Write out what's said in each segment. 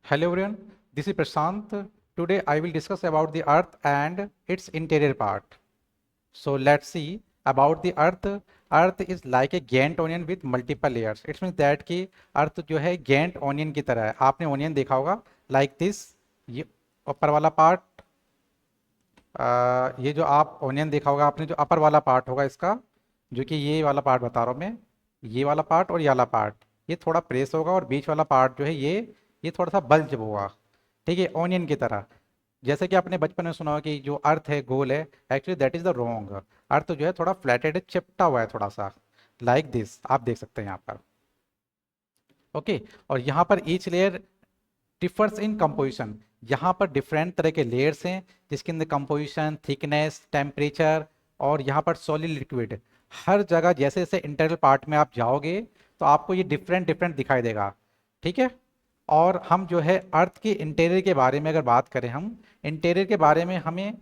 Hello everyone, this is Prashant. Today I will discuss about the earth and its interior part. So let's see about the earth. Earth is like a giant onion with multiple layers. It means that कि earth जो है giant onion की तरह है. आपने onion देखा होगा like this. ये ऊपर वाला पार्ट, ये जो आप ओनियन देखा होगा आपने, जो अपर वाला पार्ट होगा इसका, जो कि ये वाला पार्ट बता रहा हूँ मैं, ये वाला पार्ट और ये वाला पार्ट, ये थोड़ा प्रेस होगा और बीच वाला पार्ट जो है ये थोड़ा सा बल्ज होगा, ठीक है, ओनियन की तरह। जैसे कि आपने बचपन में सुना होगा कि जो अर्थ है गोल है, actually that is the wrong. Earth जो है थोड़ा फ्लैटेड है, चिपटा हुआ है थोड़ा सा, लाइक दिस आप देख सकते हैं यहाँ पर। ओके, और यहाँ पर ईच लेयर डिफर्स इन कंपोजिशन। यहाँ पर डिफरेंट तरह के लेयर्स हैं जिसके अंदर कंपोजिशन, थिकनेस, टेम्परेचर और यहाँ पर सॉलिड लिक्विड, हर जगह जैसे जैसे इंटरनल पार्ट में आप जाओगे तो आपको ये डिफरेंट डिफरेंट दिखाई देगा, ठीक है। और हम जो है अर्थ के इंटीरियर के बारे में अगर बात करें, हम इंटीरियर के बारे में हमें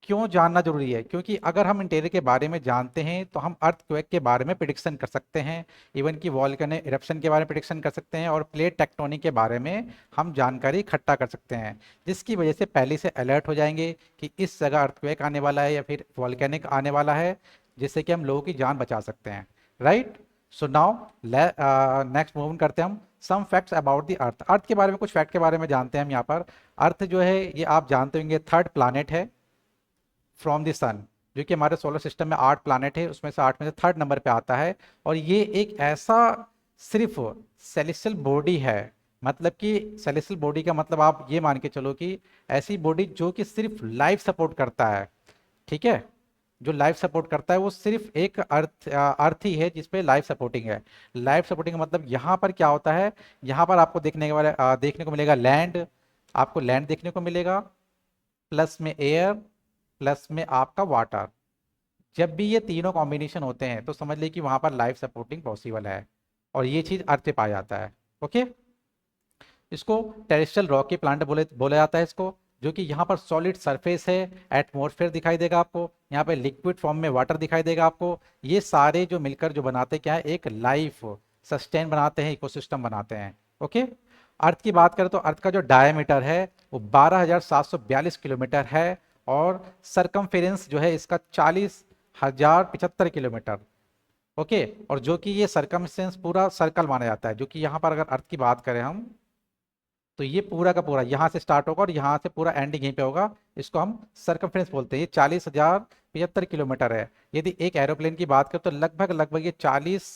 क्यों जानना जरूरी है, क्योंकि अगर हम इंटीरियर के बारे में जानते हैं तो हम अर्थक्वेक के बारे में प्रिडिक्शन कर सकते हैं, इवन कि वॉल्केनो इरप्शन के बारे में प्रिडिक्शन कर सकते हैं और प्लेट टेक्टोनिक के बारे में हम जानकारी इकट्ठा कर सकते हैं, जिसकी वजह से पहले से अलर्ट हो जाएंगे कि इस जगह अर्थक्वेक आने वाला है या फिर वॉल्केनिक आने वाला है, जिससे कि हम लोगों की जान बचा सकते हैं, right. So now next move करते हैं हम some facts about the earth. Earth के बारे में कुछ फैक्ट के बारे में जानते हैं हम यहाँ पर। अर्थ जो है ये आप जानते होंगे थर्ड प्लानट है फ्रॉम द सन, जो कि हमारे सोलर सिस्टम में 8 प्लानट है, उसमें से 8 में से थर्ड नंबर पे आता है। और ये एक ऐसा सिर्फ सेलेस्टियल बॉडी है, मतलब कि सेलेस्टियल बॉडी का मतलब आप ये मान के चलो कि ऐसी बॉडी जो कि सिर्फ लाइफ सपोर्ट करता है, ठीक है। जो लाइफ सपोर्ट करता है वो सिर्फ एक अर्थ ही है जिसपे लाइफ सपोर्टिंग है। लाइफ सपोर्टिंग का मतलब यहाँ पर क्या होता है, यहाँ पर आपको देखने को मिलेगा लैंड, आपको लैंड देखने को मिलेगा, प्लस में एयर, प्लस में आपका वाटर। जब भी ये तीनों कॉम्बिनेशन होते हैं तो समझ ले कि वहां पर लाइफ सपोर्टिंग पॉसिबल है, और ये चीज अर्थ पे पाया जाता है। ओके, इसको टेरेस्ट्रियल रॉक के प्लांट बोला जाता है इसको, जो कि यहाँ पर सॉलिड सरफेस है, एटमॉस्फेयर दिखाई देगा आपको, यहाँ पे लिक्विड फॉर्म में वाटर दिखाई देगा आपको। ये सारे जो मिलकर जो बनाते क्या है, एक लाइफ सस्टेन बनाते हैं, इकोसिस्टम बनाते हैं। ओके, अर्थ की बात करें तो अर्थ का जो डायमीटर है वो 12,742 किलोमीटर है, और सरकमफेरेंस जो है इसका 40,075 किलोमीटर। ओके, और जो कि ये सरकमस्टेंस पूरा सर्कल माना जाता है, जो कि यहाँ पर अगर अर्थ की बात करें हम, तो ये पूरा का पूरा यहाँ से स्टार्ट होगा और यहाँ से पूरा एंडिंग यहीं पे होगा, इसको हम सरकमफ्रेंस बोलते हैं। ये 40,075 किलोमीटर है। यदि एक एरोप्लेन की बात करें तो लगभग लगभग ये 40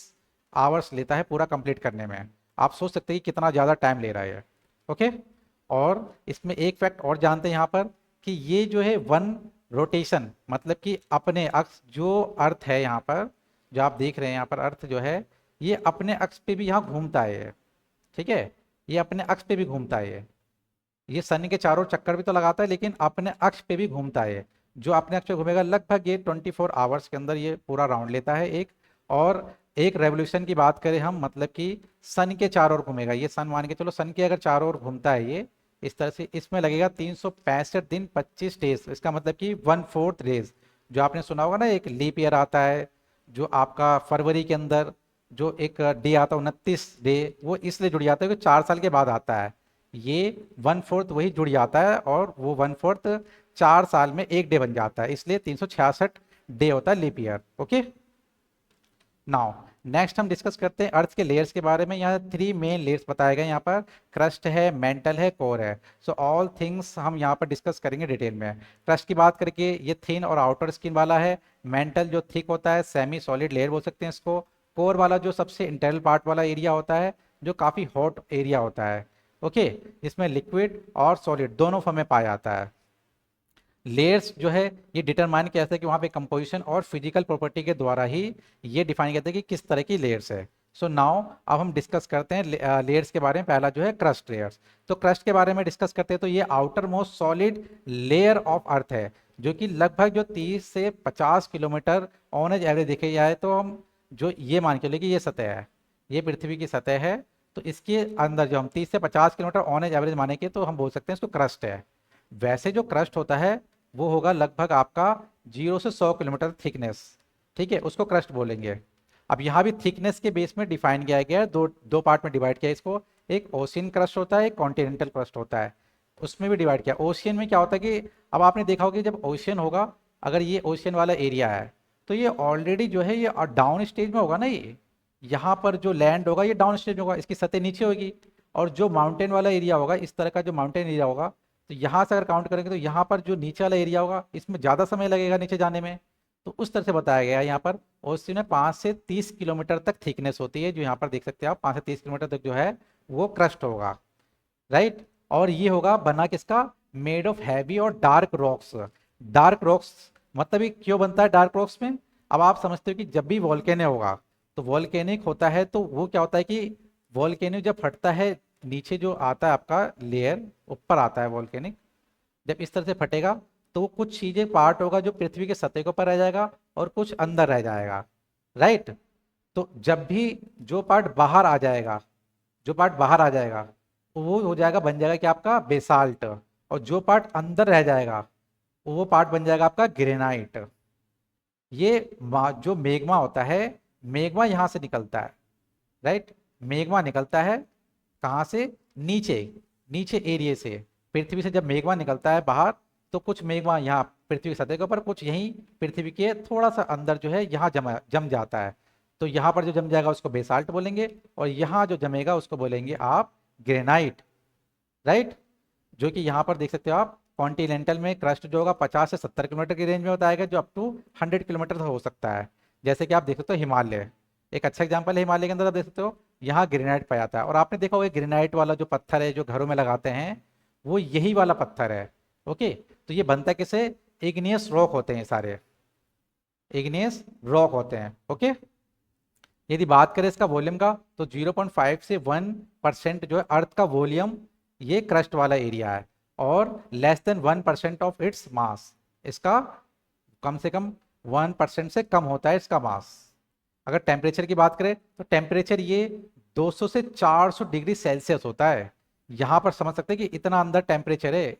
आवर्स लेता है पूरा कंप्लीट करने में। आप सोच सकते हैं कि कितना ज़्यादा टाइम ले रहा है। ओके, और इसमें एक फैक्ट और जानते हैं यहाँ पर कि ये जो है वन रोटेशन, मतलब कि अपने अक्ष जो अर्थ है यहाँ पर, जो आप देख रहे हैं यहाँ पर अर्थ जो है, ये अपने अक्ष पे भी यहाँ घूमता है, ठीक है। ये अपने अक्ष पे भी घूमता है, ये सन के चारों चक्कर भी तो लगाता है लेकिन अपने अक्ष पे भी घूमता है। जो अपने अक्ष पे घूमेगा लगभग ये 24 आवर्स के अंदर ये पूरा राउंड लेता है एक। और एक रेवोल्यूशन की बात करें हम, मतलब कि सन के चारों ओर घूमेगा, ये सन मान के चलो सन के अगर चारों ओर घूमता है ये इस तरह से, इसमें लगेगा 365 दिन 25 डेज, इसका मतलब कि 1/4 डेज। जो आपने सुना होगा ना एक लीप ईयर आता है, जो आपका फरवरी के अंदर जो एक डे आता है 29 डे, वो इसलिए जुड़ जाता है कि 4 साल के बाद आता है। ये 1/4 वही जुड़ जाता है और वो 1/4 4 साल में एक डे बन जाता है, इसलिए 366 डे होता है leap year. Okay, now next हम डिस्कस करते हैं अर्थ के लेयर्स के बारे में। यहाँ 3 मेन लेयर्स बताए गए यहाँ पर, क्रस्ट है, मेंटल है, कोर है। सो ऑल थिंग्स हम यहाँ पर डिस्कस करेंगे डिटेल में। क्रस्ट की बात करके ये थिन और आउटर स्किन वाला है, मेंटल जो थिक होता है, सेमी सॉलिड लेयर बोल सकते हैं इसको, कोर वाला जो सबसे इंटरनल पार्ट वाला एरिया होता है, जो काफ़ी हॉट एरिया होता है। ओके, इसमें लिक्विड और सॉलिड दोनों फॉर्म में पाया जाता है। लेयर्स जो है ये डिटरमाइन किया जाता है कि वहाँ पे कंपोजिशन और फिजिकल प्रॉपर्टी के द्वारा ही ये डिफाइन किया जाता है कि किस तरह की लेयर्स है। सो नाउ अब हम डिस्कस करते हैं लेयर्स के बारे में। पहला जो है क्रस्ट लेयर्स। तो क्रस्ट के बारे में डिस्कस करते हैं तो ये outer most solid layer of earth है, जो कि लगभग जो 30 से 50 किलोमीटर ऑन एज एवरेज देखे जाए तो हम जो ये मान के चले कि ये सतह है, ये पृथ्वी की सतह है, तो इसके अंदर जो हम 30 से 50 किलोमीटर ऑन एज एवरेज माने के तो हम बोल सकते हैं इसको क्रस्ट है। वैसे जो क्रस्ट होता है वो होगा लगभग आपका 0 से 100 किलोमीटर थिकनेस, ठीक है, उसको क्रस्ट बोलेंगे। अब यहाँ भी थिकनेस के बेस में डिफाइन किया गया है, दो पार्ट में डिवाइड किया है इसको। एक ओशियन क्रस्ट होता है, एक कॉन्टिनेंटल क्रस्ट होता है, उसमें भी डिवाइड किया। ओशियन में क्या होता है कि अब आपने देखा होगा कि जब ओशियन होगा, अगर ये ओशियन वाला एरिया है तो ये ऑलरेडी जो है ये डाउन स्टेज में होगा ना, ये यहाँ पर जो लैंड होगा ये डाउन स्टेज में होगा, इसकी सतह नीचे होगी। और जो माउंटेन वाला एरिया होगा, इस तरह का जो माउंटेन एरिया होगा, तो यहाँ से अगर काउंट करेंगे तो यहाँ पर जो नीचे वाला एरिया होगा इसमें ज़्यादा समय लगेगा नीचे जाने में। तो उस तरह से बताया गया है यहाँ पर। ओशियन में 5 से 30 किलोमीटर तक थिकनेस होती है, जो यहाँ पर देख सकते हैं आप, 5 से 30 किलोमीटर तक जो है वो क्रस्ट होगा, राइट। और ये होगा बना किसका, मेड ऑफ हैवी और डार्क रॉक्स। डार्क रॉक्स मतलब ये क्यों बनता है डार्क रॉक्स में, अब आप समझते हो कि जब भी वॉल्केनो होगा तो वॉल्केनिक होता है तो वो क्या होता है कि वॉल्केनो जब फटता है, नीचे जो आता है आपका लेयर ऊपर आता है वॉल्केनिक, जब इस तरह से फटेगा तो वो कुछ चीजें पार्ट होगा जो पृथ्वी के सतह के ऊपर रह जाएगा और कुछ अंदर रह जाएगा, राइट। तो जब भी जो पार्ट बाहर आ जाएगा, जो पार्ट बाहर आ जाएगा वो हो जाएगा, बन जाएगा कि आपका बेसाल्ट, और जो पार्ट अंदर रह जाएगा वो पार्ट बन जाएगा आपका ग्रेनाइट। ये जो मेग्मा होता है, मेग्मा यहाँ से निकलता है, राइट। मेग्मा निकलता है कहाँ से, नीचे, नीचे एरिया से, पृथ्वी से जब मेग्मा निकलता है बाहर तो कुछ मेग्मा यहाँ पृथ्वी की सतह के ऊपर, कुछ यहीं पृथ्वी के थोड़ा सा अंदर जो है यहाँ जम जाता है। तो यहाँ पर जो जम जाएगा उसको बेसाल्ट बोलेंगे, और यहाँ जो जमेगा उसको बोलेंगे आप ग्रेनाइट, राइट। जो कि यहाँ पर देख सकते हो आप, कॉन्टिनेंटल में क्रस्ट जो होगा 50 से 70 किलोमीटर की रेंज में बताएगा, जो अप टू 100 किलोमीटर हो सकता है। जैसे कि आप देख सकते हो हिमालय, एक अच्छा एग्जाम्पल है, हिमालय के अंदर आप देख सकते हो यहाँ ग्रेनाइट पाया जाता है। और आपने देखा होगा ग्रेनाइट वाला जो पत्थर है जो घरों में लगाते हैं वो यही वाला पत्थर है, ओके। तो ये बनता किसे, इग्नियस रॉक होते हैं सारे, इग्नियस रॉक होते हैं, ओके। यदि बात करें इसका वॉल्यूम का तो 0.5 से 1% जो है अर्थ का वॉल्यूम ये क्रस्ट वाला एरिया है, और less than 1% of its mass, इसका कम से कम 1% से कम होता है इसका मास। अगर टेम्परेचर की बात करें तो टेम्परेचर ये 200 से 400 डिग्री सेल्सियस होता है। यहाँ पर समझ सकते हैं कि इतना अंदर टेम्परेचर है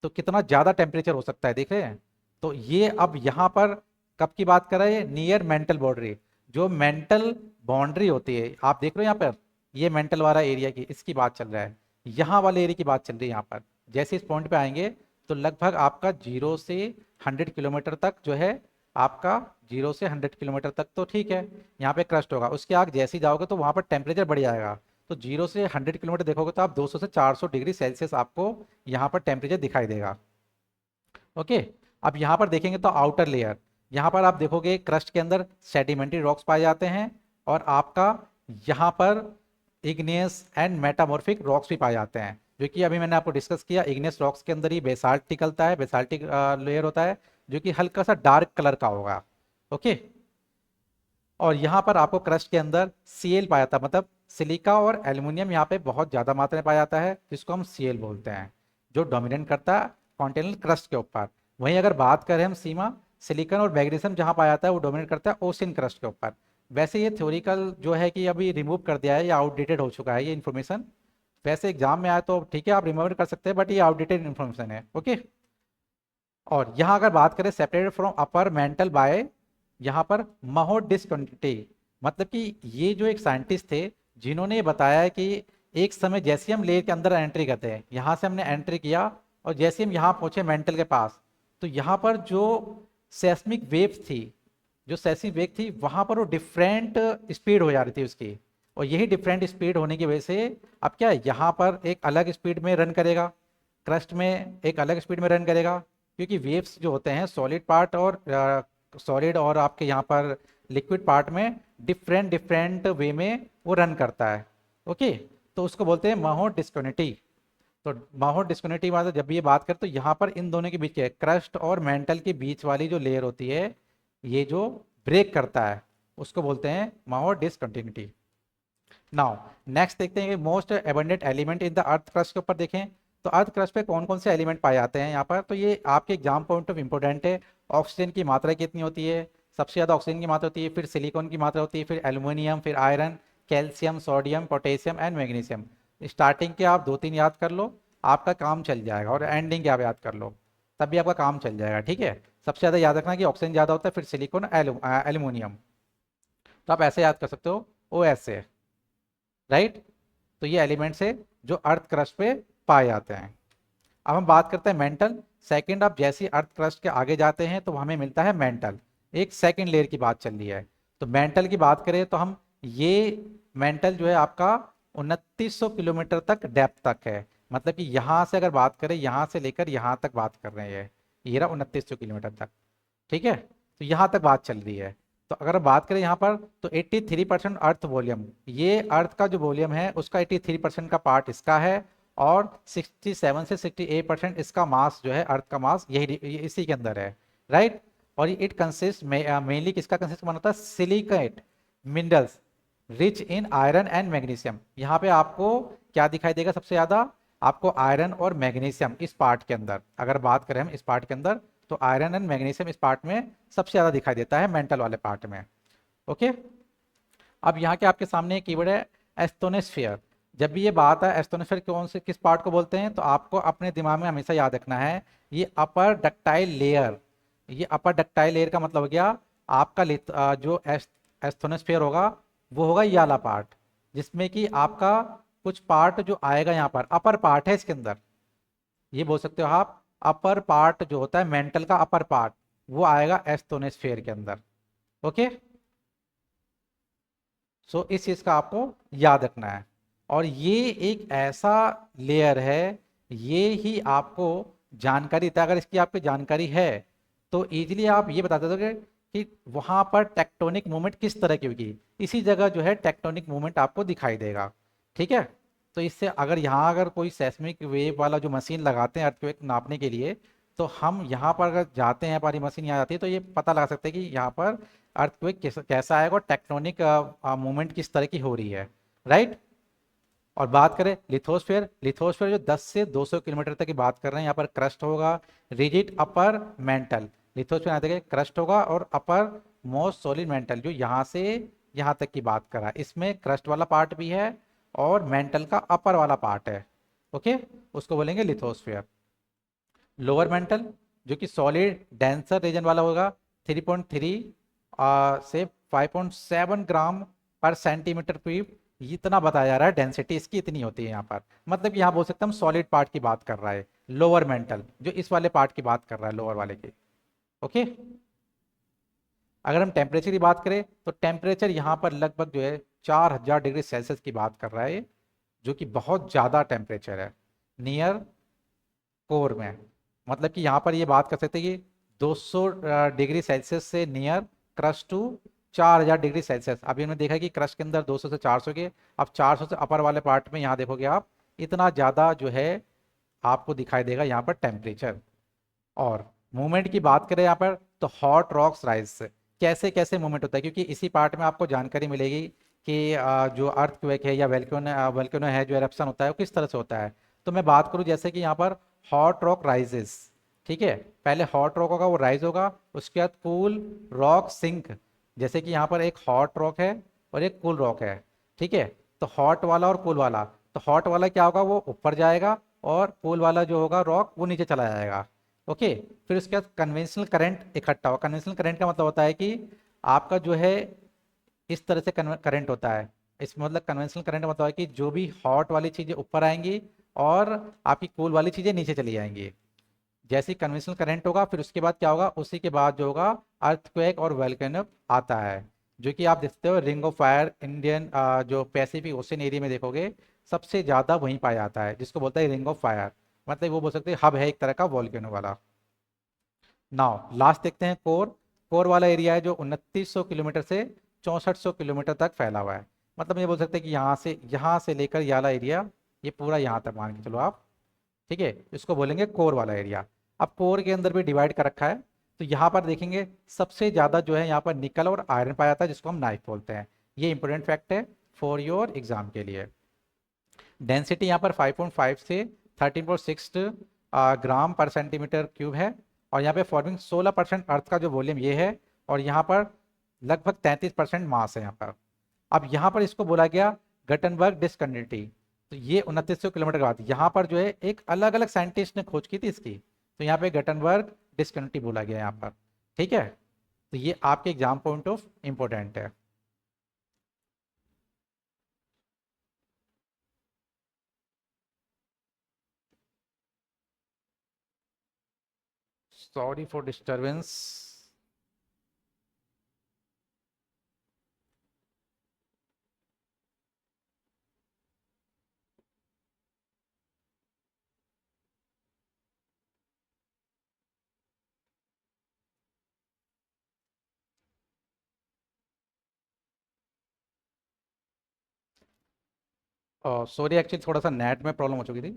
तो कितना ज़्यादा टेम्परेचर हो सकता है, देख रहे हैं। तो ये अब यहाँ पर कब की बात कर रहे हैं, नियर मेंटल बाउंड्री, जो मेंटल बाउंड्री होती है आप देख रहे हो यहाँ पर, ये मेंटल वाला एरिया की इसकी बात चल रहा है, यहाँ वाले एरिया की बात चल रही है यहाँ पर। जैसे इस पॉइंट पे आएंगे तो लगभग आपका 0 से 100 किलोमीटर तक जो है आपका, 0 से 100 किलोमीटर तक तो ठीक है यहाँ पे क्रस्ट होगा, उसके आगे जैसे ही जाओगे तो वहाँ पर टेम्परेचर बढ़ जाएगा। तो 0 से 100 किलोमीटर देखोगे तो आप 200 से 400 डिग्री सेल्सियस आपको यहाँ पर टेम्परेचर दिखाई देगा, ओके। अब यहाँ पर देखेंगे तो आउटर लेयर, यहाँ पर आप देखोगे क्रस्ट के अंदर सेडिमेंट्री रॉक्स पाए जाते हैं, और आपका यहाँ पर इग्नियस एंड मेटामॉर्फिक रॉक्स भी पाए जाते हैं, जो कि अभी मैंने आपको डिस्कस किया। इग्नियस रॉक्स के अंदर ही बेसाल्ट निकलता है, बेसाल्टिक लेयर होता है जो कि हल्का सा डार्क कलर का होगा, ओके। और यहाँ पर आपको क्रस्ट के अंदर सीएल पाया जाता है, मतलब सिलिका और एल्युमिनियम यहाँ पे बहुत ज़्यादा मात्रा में पाया जाता है, जिसको हम सीएल बोलते हैं, जो डोमिनेट करता है कॉन्टिनेंटल क्रस्ट के ऊपर। वहीं अगर बात करें हम सीमा, सिलिकॉन और मैग्नीशियम जहाँ पाया जाता है वो डोमिनेट करता है ओशियन क्रस्ट के ऊपर। वैसे ये थ्योरिकल जो है कि अभी रिमूव कर दिया है, या आउटडेटेड हो चुका है ये इन्फॉर्मेशन। वैसे एग्जाम में आया तो ठीक है आप रिमूव कर सकते हैं, बट ये आउटडेटेड इन्फॉर्मेशन है, ओके। और यहाँ अगर बात करें separated from upper mantle by, यहाँ पर महो डिस्कंटिन्यूटी, मतलब कि ये जो एक साइंटिस्ट थे जिन्होंने ये बताया है कि एक समय जैसे हम लेयर के अंदर एंट्री करते हैं, यहाँ से हमने एंट्री किया और जैसे हम यहाँ पहुंचे मेंटल के पास, तो यहाँ पर जो सेस्मिक वेव्स थी, जो सेस्मिक वेव थी वहाँ पर वो डिफरेंट स्पीड हो जा रही थी उसकी, और यही डिफरेंट स्पीड होने की वजह से अब क्या है, यहाँ पर एक अलग स्पीड में रन करेगा, क्रस्ट में एक अलग स्पीड में रन करेगा, क्योंकि वेव्स जो होते हैं सॉलिड पार्ट और सॉलिड और आपके यहाँ पर लिक्विड पार्ट में डिफरेंट डिफरेंट वे में वो रन करता है, ओके। तो उसको बोलते हैं माहो डिस्कनेक्टिविटी। तो माहो डिस्कनेक्टिविटी मतलब जब ये बात करें तो यहाँ पर इन दोनों के बीच के क्रस्ट और मेंटल के बीच वाली जो लेयर होती है, ये जो ब्रेक करता है उसको बोलते हैं माहो डिसकंटिन्यूटी। नाउ नेक्स्ट देखते हैं कि most abundant element in the earth crust के ऊपर देखें तो अर्थ क्रस्ट पे कौन कौन से एलिमेंट पाए जाते हैं यहाँ पर, तो ये आपके एग्जाम पॉइंट ऑफ इंपोर्टेंट है। ऑक्सीजन की मात्रा कितनी होती है, सबसे ज़्यादा ऑक्सीजन की मात्रा होती है, फिर सिलिकॉन की मात्रा होती है, फिर एल्युमिनियम, फिर iron, calcium, sodium, potassium and magnesium. Starting के आप 2-3 याद कर लो, आपका काम चल जाएगा, और एंडिंग के आप याद कर लो तब भी आपका काम चल जाएगा, ठीक है। सबसे ज़्यादा याद रखना कि ऑक्सीजन ज़्यादा होता है, फिर सिलिकॉन, एल्युमिनियम। तो आप ऐसे याद कर सकते हो, ओ ऐसे, राइट। तो ये एलिमेंट्स है जो अर्थ क्रस्ट पे पाए जाते हैं। अब हम बात करते हैं मेंटल। सेकंड, आप जैसे अर्थ क्रस्ट के आगे जाते हैं तो हमें मिलता है मेंटल। एक सेकंड लेयर की बात चल रही है। तो मेंटल की बात करें तो हम ये मेंटल जो है आपका 2900 किलोमीटर तक डेप्थ तक है। मतलब कि यहाँ से अगर बात करें, यहाँ से लेकर यहाँ तक बात कर रहे हैं, ये रहा 2900 किलोमीटर तक। ठीक है, तो यहाँ तक बात चल रही है। तो अगर बात करें यहाँ पर तो 83% अर्थ वॉल्यूम, ये अर्थ का जो वॉल्यूम है उसका 83% का पार्ट इसका है, और 67 से 68% इसका मास जो है, अर्थ का मास यही इसी के अंदर है, राइट। और इट कंसिस्ट मेनली किसका कंसिस्ट बना होता है, silicate minerals rich in iron and magnesium. यहाँ पे आपको क्या दिखाई देगा सबसे ज्यादा, आपको आयरन और मैग्नीशियम इस पार्ट के अंदर, अगर बात करें हम इस पार्ट के अंदर, तो आयरन एंड मैग्नीशियम इस पार्ट में सबसे ज्यादा दिखाई देता है मेंटल वाले पार्ट में। ओके, अब यहाँ के आपके सामने एक कीवर्ड है एस्थोनोस्फीयर। जब भी ये बात है एस्थोनोस्फीयर कौन से किस पार्ट को बोलते हैं, तो आपको अपने दिमाग में हमेशा याद रखना है ये अपर डक्टाइल लेयर। ये अपर डक्टाइल लेयर का मतलब हो गया आपका जो एस्थोनोस्फीयर होगा वो होगा ये वाला पार्ट, जिसमें कि आपका कुछ पार्ट जो आएगा यहाँ पर अपर पार्ट है इसके अंदर, ये बोल सकते हो आप अपर पार्ट जो होता है मेंटल का अपर पार्ट, वो आएगा एस्थोनोस्फीयर के अंदर। ओके, सो इस चीज का आपको याद रखना है। और ये एक ऐसा लेयर है, ये ही आपको जानकारी देता है। अगर इसकी आपकी जानकारी है तो इजीली आप ये बता दोगे कि वहां पर टेक्टोनिक मूवमेंट किस तरह की होगी, इसी जगह जो है टेक्टोनिक मूवमेंट आपको दिखाई देगा। ठीक है, तो इससे अगर यहाँ अगर कोई सेस्मिक वेव वाला जो मशीन लगाते हैं अर्थक्वेक नापने के लिए, तो हम यहाँ पर अगर जाते हैं, हमारी मशीन यहाँ जाती है, तो ये पता लगा सकते हैं कि यहाँ पर अर्थक्वेक कैसा आएगा और टेक्टोनिक मूवमेंट किस तरह की हो रही है, राइट। और बात करें लिथोस्फेयर, लिथोस्फेयर जो 10 से 200 किलोमीटर तक की बात कर रहे हैं, यहाँ पर क्रस्ट होगा, रिजिड अपर मेंटल। लिथोस्फेयर यहाँ तक क्रस्ट होगा, और अपर मोस्ट सॉलिड मेंटल जो यहाँ से यहाँ तक की बात कर रहा है, इसमें क्रस्ट वाला पार्ट भी है और मेंटल का अपर वाला पार्ट है। ओके, उसको बोलेंगे लिथोस्फेयर। लोअर मेंटल जो कि सॉलिड डेंसर रीजन वाला होगा, 3.3 से 5.7 ग्राम पर सेंटीमीटर क्यूब, इतना बताया जा रहा है, डेंसिटी इसकी इतनी होती है यहाँ पर। मतलब कि यहाँ बोल सकते हैं हम सॉलिड पार्ट की बात कर रहा है लोअर मेंटल, जो इस वाले पार्ट की बात कर रहा है लोअर वाले की। ओके, अगर हम टेम्परेचर की बात करें तो टेम्परेचर यहाँ पर लगभग जो है 4000 डिग्री सेल्सियस की बात कर रहा है, जो कि बहुत ज़्यादा टेम्परेचर है नियर कोर में। मतलब कि यहाँ पर ये बात कर सकते हैं कि 200 डिग्री सेल्सियस से near crust to 4000 degree Celsius. अभी हमने देखा कि क्रस्ट के अंदर 200 से 400 के, अब 400 से अपर वाले पार्ट में यहाँ देखोगे आप, इतना ज़्यादा जो है आपको दिखाई देगा यहाँ पर टेम्परेचर। और मूवमेंट की बात करें यहाँ पर तो हॉट रॉक्स राइज से कैसे कैसे मूवमेंट होता है, क्योंकि इसी पार्ट में आपको जानकारी मिलेगी कि जो अर्थक्वेक है या वेल्केनो है, जो एरप्शन होता है वो किस तरह से होता है। तो मैं बात करूँ जैसे कि यहाँ पर हॉट रॉक राइजेस, ठीक है, पहले हॉट रॉक होगा वो राइज होगा, उसके बाद कूल रॉक सिंक। जैसे कि यहाँ पर एक हॉट रॉक है और एक कूल रॉक है, ठीक है। तो हॉट वाला और कूल वाला, तो हॉट वाला क्या होगा वो ऊपर जाएगा, और कूल वाला जो होगा रॉक वो नीचे चला जाएगा। ओके, फिर उसके बाद कन्वेंशनल करंट इकट्ठा होगा। कन्वेंशनल करंट का मतलब होता है कि आपका जो है इस तरह से करंट होता है। इसमें मतलब कन्वेंशनल करंट मतलब है कि जो भी हॉट वाली चीजें ऊपर आएंगी और आपकी कूल वाली चीजें नीचे चली जाएंगी। जैसे ही कन्वेंशनल करंट होगा फिर उसके बाद क्या होगा, उसी के बाद जो होगा अर्थक्वेक और वोल्केनो आता है, जो कि आप देखते हो रिंग ऑफ फायर इंडियन जो पैसिफिक ओशन एरिया में देखोगे सबसे ज्यादा वहीं पाया जाता है, जिसको बोलता है रिंग ऑफ फायर। मतलब वो बोल सकते हैं हब है एक तरह का वोल्केनो वाला। नाउ लास्ट देखते हैं कोर। कोर वाला एरिया है जो 2900 किलोमीटर से 6400 किलोमीटर तक फैला हुआ है। मतलब ये बोल सकते हैं कि यहाँ से लेकर ये वाला एरिया, ये पूरा यहाँ तक मान के चलो आप, ठीक है, इसको बोलेंगे कोर वाला एरिया। अब कोर के अंदर भी डिवाइड कर रखा है, तो यहाँ पर देखेंगे सबसे ज्यादा जो है यहाँ पर निकल और आयरन पाया जाता है, जिसको हम नाइफ बोलते हैं। ये इंपॉर्टेंट फैक्ट है फॉर योर एग्जाम के लिए। डेंसिटी यहाँ पर 5.5 से 13.6 ग्राम पर सेंटीमीटर क्यूब है, और यहाँ पे फॉर्मिंग 16% अर्थ का जो वॉल्यूम ये है, और यहाँ पर लगभग 33% मास है यहाँ पर। अब यहाँ पर इसको बोला गया गटनबर्ग डिस्कंटिन्यूटी। तो ये 2900 किलोमीटर के बाद यहाँ पर जो है एक अलग अलग साइंटिस्ट ने खोज की थी इसकी, तो यहाँ पे गटनबर्ग डिस्कंटिन्यूटी बोला गया यहाँ पर। ठीक है, तो ये आपके एग्जाम पॉइंट ऑफ इम्पोर्टेंट है। Sorry for disturbance. Sorry, actually थोड़ा सा नेट में प्रॉब्लम हो चुकी थी।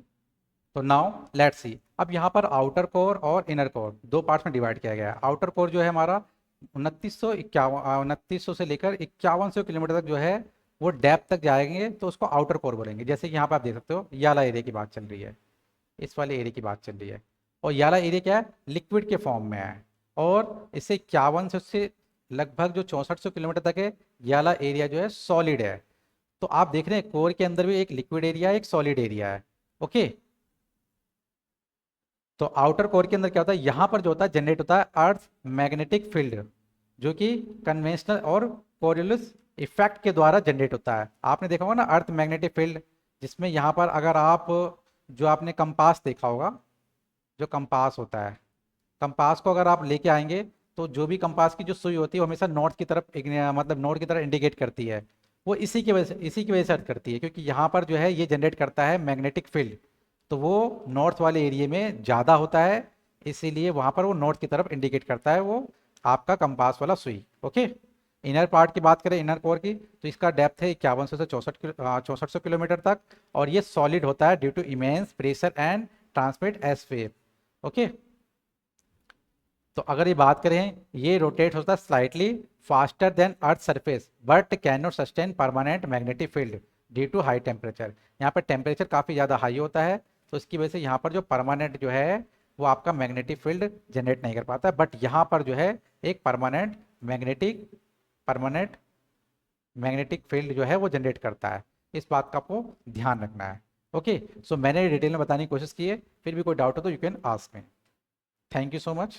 तो नाउ लेट्स सी, अब यहाँ पर आउटर कोर और इनर कोर दो पार्ट्स में डिवाइड किया गया है। आउटर कोर जो है हमारा 2900 से लेकर 5100 किलोमीटर तक जो है वो डेप्थ तक जाएंगे, तो उसको आउटर कोर बोलेंगे। जैसे कि यहाँ पर आप देख सकते हो ये वाला एरिया की बात चल रही है, इस वाले एरिया की बात चल रही है। और ये वाला एरिया क्या है, लिक्विड के फॉर्म में है। और इससे 5100 से लगभग जो 6400 किलोमीटर तक है, ये वाला एरिया जो है सॉलिड है। तो आप देख रहे हैं कोर के अंदर भी एक लिक्विड एरिया है, एक सॉलिड एरिया है। ओके, तो आउटर कोर के अंदर क्या होता है, यहां पर जो होता है जनरेट होता है अर्थ मैग्नेटिक फील्ड, जो कि कन्वेंशनल और कोरियोलिस इफेक्ट के द्वारा जनरेट होता है। आपने देखा होगा ना अर्थ मैग्नेटिक फील्ड, जिसमें यहाँ पर अगर आप, जो आपने कंपास देखा होगा, जो कंपास होता है, कंपास को अगर आप लेके आएंगे तो जो भी कंपास की जो सुई होती है वो हमेशा नॉर्थ की तरफ मतलब नॉर्थ की तरफ इंडिकेट करती है। वो इसी की वजह से अर्थ करती है, क्योंकि यहाँ पर जो है ये जनरेट करता है मैग्नेटिक फील्ड, तो वो नॉर्थ वाले एरिया में ज़्यादा होता है, इसीलिए वहाँ पर वो नॉर्थ की तरफ इंडिकेट करता है वो आपका कंपास वाला सुई। ओके, इनर पार्ट की बात करें, इनर कोर की, तो इसका डेप्थ है 5100 से 6400 किलोमीटर तक, और ये सॉलिड होता है due to immense pressure and transmit S wave. Okay, तो अगर ये बात करें, ये रोटेट होता है slightly faster than earth surface but can not sustain permanent magnetic field due to high temperature. यहाँ पर टेम्परेचर काफ़ी ज़्यादा हाई होता है, तो इसकी वजह से यहाँ पर जो परमानेंट जो है वो आपका मैग्नेटिक फील्ड जनरेट नहीं कर पाता है। बट यहाँ पर जो है एक परमानेंट मैग्नेटिक फील्ड जो है वो जनरेट करता है। इस बात का आपको ध्यान रखना है। ओके, सो मैंने डिटेल में बताने की कोशिश की है, फिर भी कोई डाउट हो तो you can ask me. Thank you so much.